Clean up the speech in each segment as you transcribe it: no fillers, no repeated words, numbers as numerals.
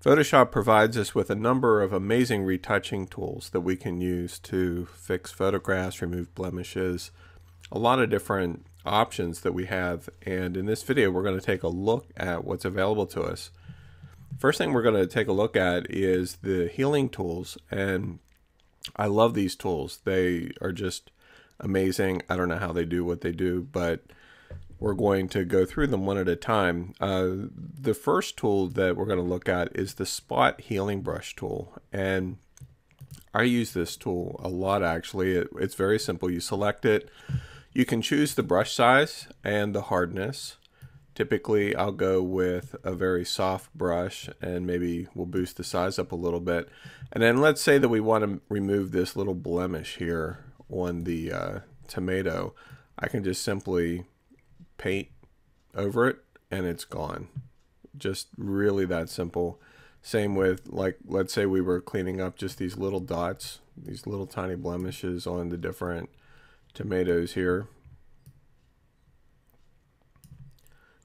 Photoshop provides us with a number of amazing retouching tools that we can use to fix photographs, remove blemishes, a lot of different options that we have. And in this video, we're going to take a look at what's available to us. First thing we're going to take a look at is the healing tools. And I love these tools. They are just amazing. I don't know how they do what they do, but we're going to go through them one at a time. The first tool that we're going to look at is the Spot Healing Brush tool. And I use this tool a lot actually. It's very simple. You select it. You can choose the brush size and the hardness. Typically I'll go with a very soft brush and maybe we'll boost the size up a little bit. And then let's say that we want to remove this little blemish here on the tomato. I can just simply paint over it and it's gone. Just really that simple. Same with, like, let's say we were cleaning up just these little dots, these little tiny blemishes on the different tomatoes here.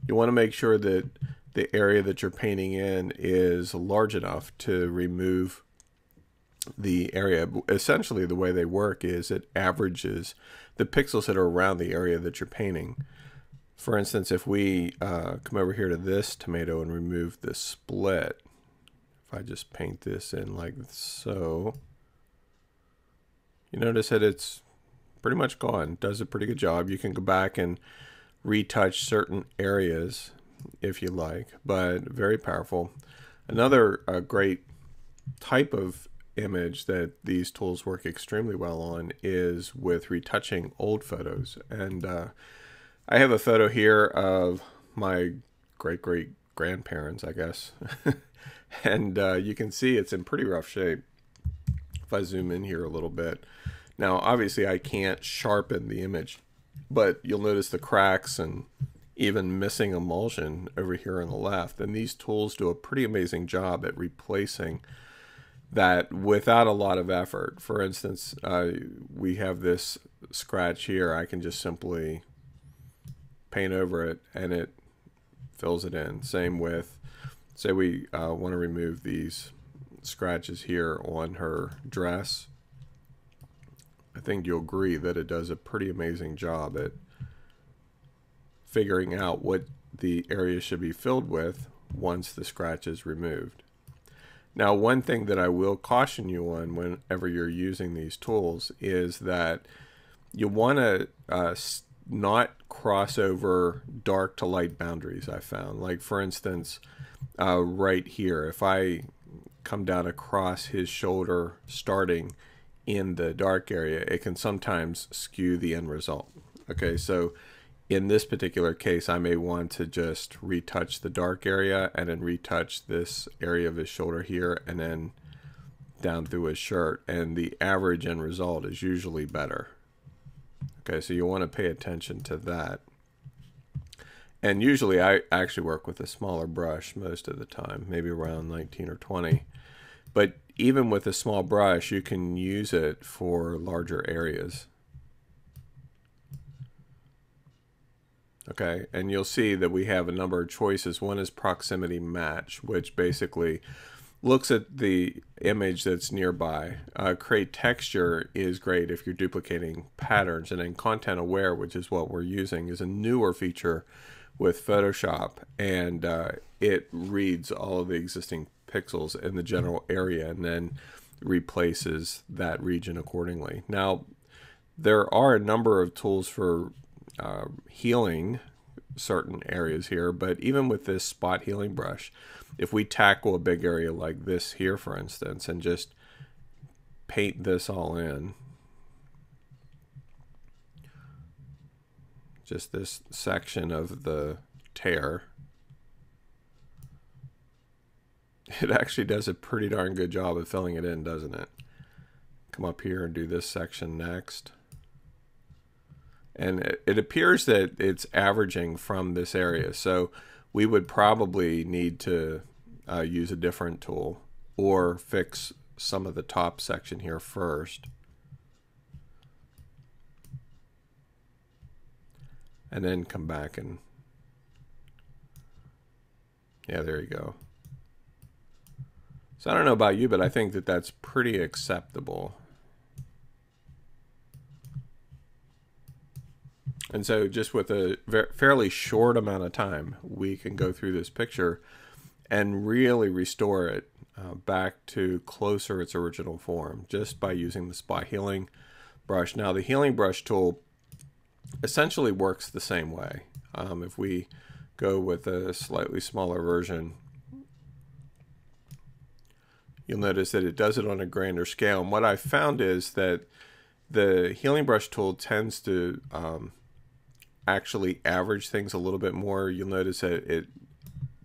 You want to make sure that the area that you're painting in is large enough to remove the area. Essentially the way they work is it averages the pixels that are around the area that you're painting. For instance, if we come over here to this tomato and remove the split, if I just paint this in like so, you notice that it's pretty much gone. Does a pretty good job. You can go back and retouch certain areas if you like, but very powerful. Another great type of image that these tools work extremely well on is with retouching old photos. And I have a photo here of my great grandparents, I guess. And you can see it's in pretty rough shape. If I zoom in here a little bit. Now, obviously I can't sharpen the image, but you'll notice the cracks and even missing emulsion over here on the left. And these tools do a pretty amazing job at replacing that without a lot of effort. For instance, we have this scratch here. I can just simply paint over it and it fills it in. Same with, say we want to remove these scratches here on her dress. I think you'll agree that it does a pretty amazing job at figuring out what the area should be filled with once the scratch is removed. Now, one thing that I will caution you on whenever you're using these tools is that you want to not cross over dark to light boundaries. I found, like for instance, right here, if I come down across his shoulder starting in the dark area, it can sometimes skew the end result. Okay, so in this particular case, I may want to just retouch the dark area and then retouch this area of his shoulder here and then down through his shirt, and the average end result is usually better. Okay, so you want to pay attention to that. And usually I actually work with a smaller brush most of the time, maybe around 19 or 20. But even with a small brush, you can use it for larger areas. Okay, and you'll see that we have a number of choices. One is proximity match, which basically looks at the image that's nearby. Create texture is great if you're duplicating patterns. And then content aware, which is what we're using, is a newer feature with Photoshop. And it reads all of the existing pixels in the general area and then replaces that region accordingly. Now, there are a number of tools for healing certain areas here, but even with this spot healing brush, if we tackle a big area like this here, for instance, and just paint this all in, just this section of the tear, it actually does a pretty darn good job of filling it in, doesn't it? Come up here and do this section next. And it appears that it's averaging from this area. So we would probably need to use a different tool or fix some of the top section here first. And then come back and, yeah, there you go. So I don't know about you, but I think that that's pretty acceptable. And so just with a fairly short amount of time, we can go through this picture and really restore it back to closer its original form just by using the spot healing brush. Now the healing brush tool essentially works the same way. If we go with a slightly smaller version, you'll notice that it does it on a grander scale. And what I found is that the healing brush tool tends to actually average things a little bit more. You'll notice that it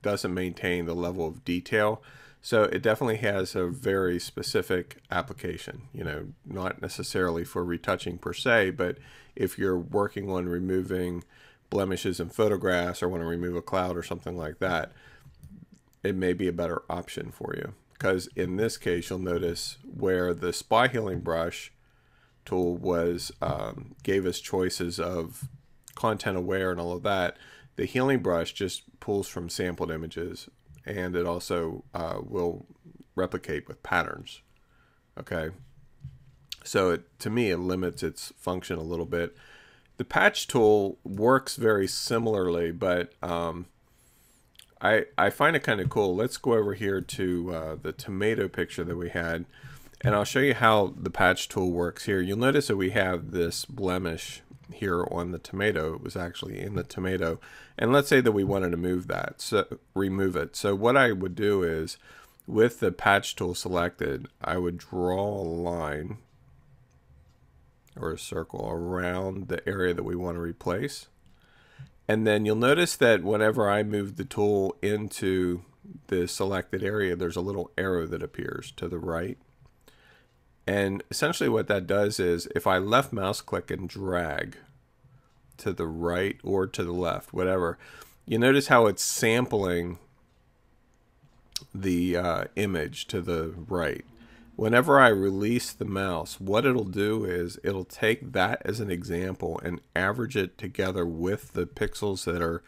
doesn't maintain the level of detail. So it definitely has a very specific application, you know, not necessarily for retouching per se, but if you're working on removing blemishes in photographs or want to remove a cloud or something like that, it may be a better option for you. Because in this case, you'll notice where the spot healing brush tool was gave us choices of content aware and all of that, the healing brush just pulls from sampled images, and it also will replicate with patterns. Okay, so to me it limits its function a little bit. The patch tool works very similarly, but I find it kind of cool. Let's go over here to the tomato picture that we had, and I'll show you how the patch tool works here. You'll notice that we have this blemish here on the tomato. It was actually in the tomato, and let's say that we wanted to move that, so remove it. So what I would do is, with the patch tool selected, I would draw a line or a circle around the area that we want to replace. And then you'll notice that whenever I move the tool into the selected area, there's a little arrow that appears to the right. And essentially what that does is, if I left mouse click and drag to the right or to the left, whatever, you notice how it's sampling the image to the right. Whenever I release the mouse, what it'll do is it'll take that as an example and average it together with the pixels that are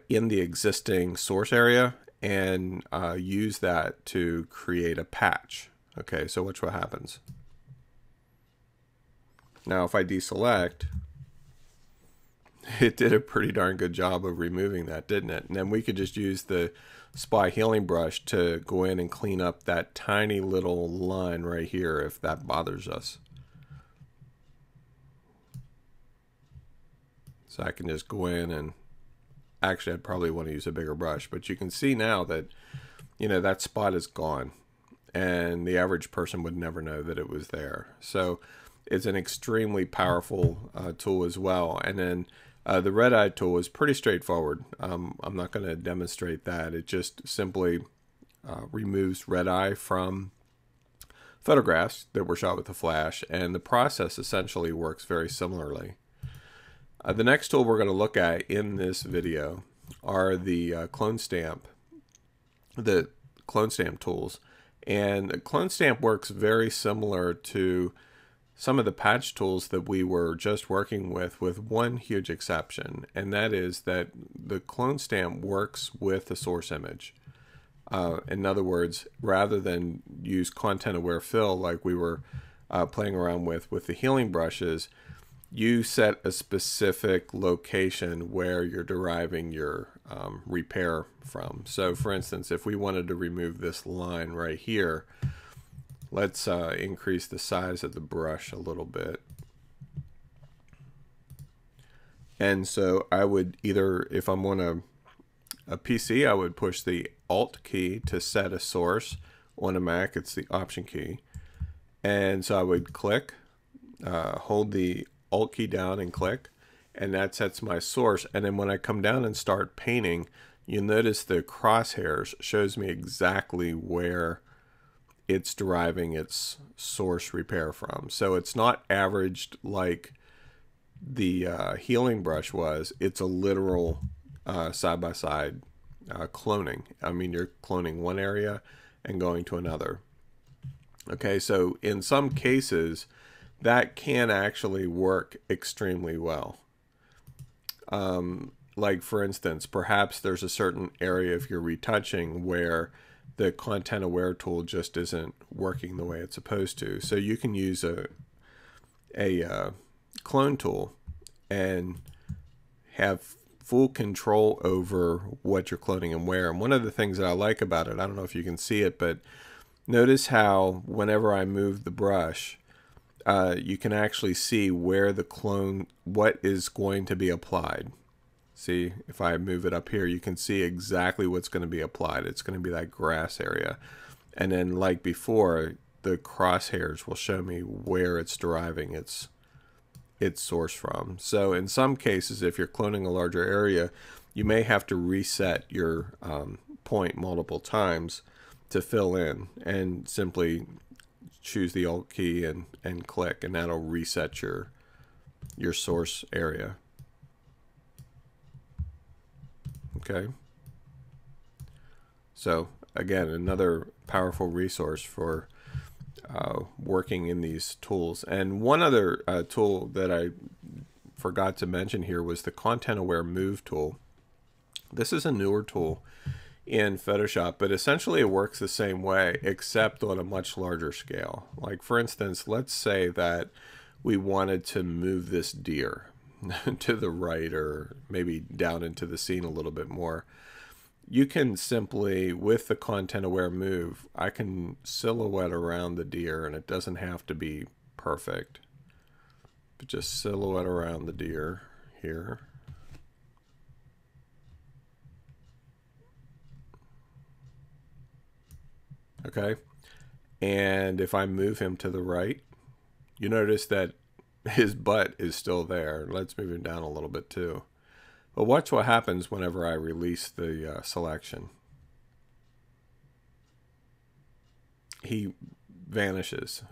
in the existing source area, and use that to create a patch. Okay, so watch what happens. Now if I deselect, it did a pretty darn good job of removing that, didn't it? And then we could just use the spot healing brush to go in and clean up that tiny little line right here if that bothers us. So I can just go in and, actually I'd probably want to use a bigger brush, but you can see now that, you know, that spot is gone, and the average person would never know that it was there. So it's an extremely powerful tool as well. And then the red eye tool is pretty straightforward. I'm not going to demonstrate that. It just simply removes red eye from photographs that were shot with a flash, and the process essentially works very similarly. The next tool we're going to look at in this video are the clone stamp tools. And the clone stamp works very similar to some of the patch tools that we were just working with one huge exception, and that is that the clone stamp works with the source image. In other words, rather than use content aware fill like we were playing around with the healing brushes, you set a specific location where you're deriving your repair from. So for instance, if we wanted to remove this line right here, let's increase the size of the brush a little bit. And so I would either, if I'm on a PC, I would push the Alt key to set a source. On a Mac, it's the Option key. And so I would click, hold the Alt key down and click, and that sets my source. And then when I come down and start painting, you'll notice the crosshairs shows me exactly where it's deriving its source repair from. So it's not averaged like the healing brush was. It's a literal side-by-side cloning. I mean, you're cloning one area and going to another. Okay, so in some cases, that can actually work extremely well. Like for instance, perhaps there's a certain area if you're retouching where the content aware tool just isn't working the way it's supposed to. So you can use a clone tool and have full control over what you're cloning and where. And one of the things that I like about it, I don't know if you can see it, but notice how whenever I move the brush, you can actually see where the clone, what is going to be applied. See, if I move it up here, you can see exactly what's going to be applied. It's going to be that grass area. And then like before, the crosshairs will show me where it's deriving its source from. So in some cases, if you're cloning a larger area, you may have to reset your point multiple times to fill in, and simply choose the Alt key and click, and that'll reset your source area. Okay. So again, another powerful resource for working in these tools. And one other tool that I forgot to mention here was the Content Aware Move tool. This is a newer tool in Photoshop, but essentially it works the same way, except on a much larger scale. Like for instance, let's say that we wanted to move this deer to the right, or maybe down into the scene a little bit more. You can simply, with the Content Aware Move, I can silhouette around the deer, and it doesn't have to be perfect, but just silhouette around the deer here. Okay, and if I move him to the right, you notice that his butt is still there. Let's move him down a little bit too. But watch what happens whenever I release the selection. He vanishes.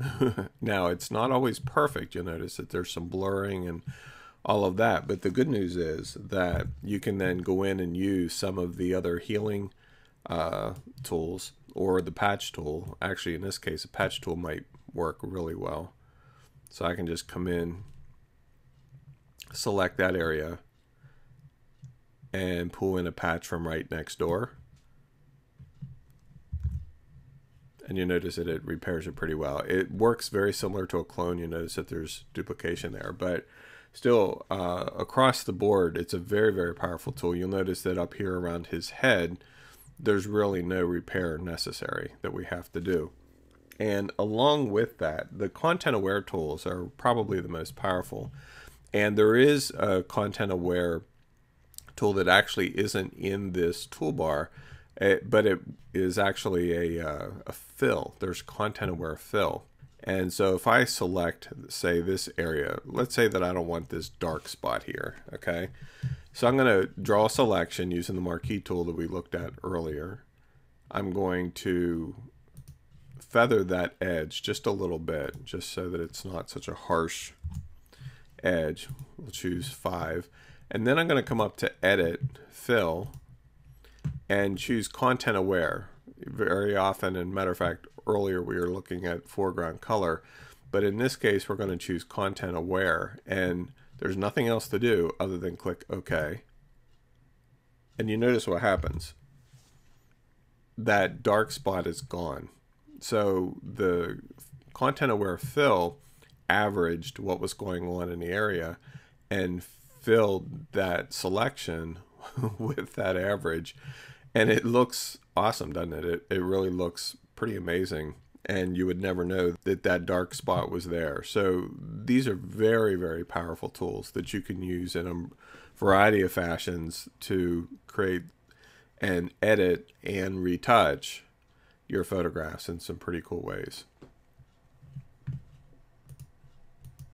Now, it's not always perfect. You'll notice that there's some blurring and all of that. But the good news is that you can then go in and use some of the other healing tools, or the patch tool. Actually, in this case, a patch tool might work really well. So I can just come in, select that area, and pull in a patch from right next door. And you notice that it repairs it pretty well. It works very similar to a clone. You notice that there's duplication there, but still across the board, it's a very, very powerful tool. You'll notice that up here around his head, there's really no repair necessary that we have to do. And along with that, the Content Aware tools are probably the most powerful. And there is a Content Aware tool that actually isn't in this toolbar, but it is actually a fill. There's Content Aware Fill. And so if I select, say, this area, let's say that I don't want this dark spot here, okay? So I'm going to draw a selection using the marquee tool that we looked at earlier. I'm going to feather that edge just a little bit, just so that it's not such a harsh edge. We'll choose 5. And then I'm going to come up to Edit, Fill, and choose Content Aware. Very often, and matter of fact, earlier we were looking at foreground color, but in this case we're going to choose Content Aware, and there's nothing else to do other than click OK. And you notice what happens. That dark spot is gone. So the Content Aware Fill averaged what was going on in the area and filled that selection with that average, and it looks awesome, doesn't it? It really looks pretty amazing, and you would never know that that dark spot was there. So these are very, very powerful tools that you can use in a variety of fashions to create and edit and retouch your photographs in some pretty cool ways.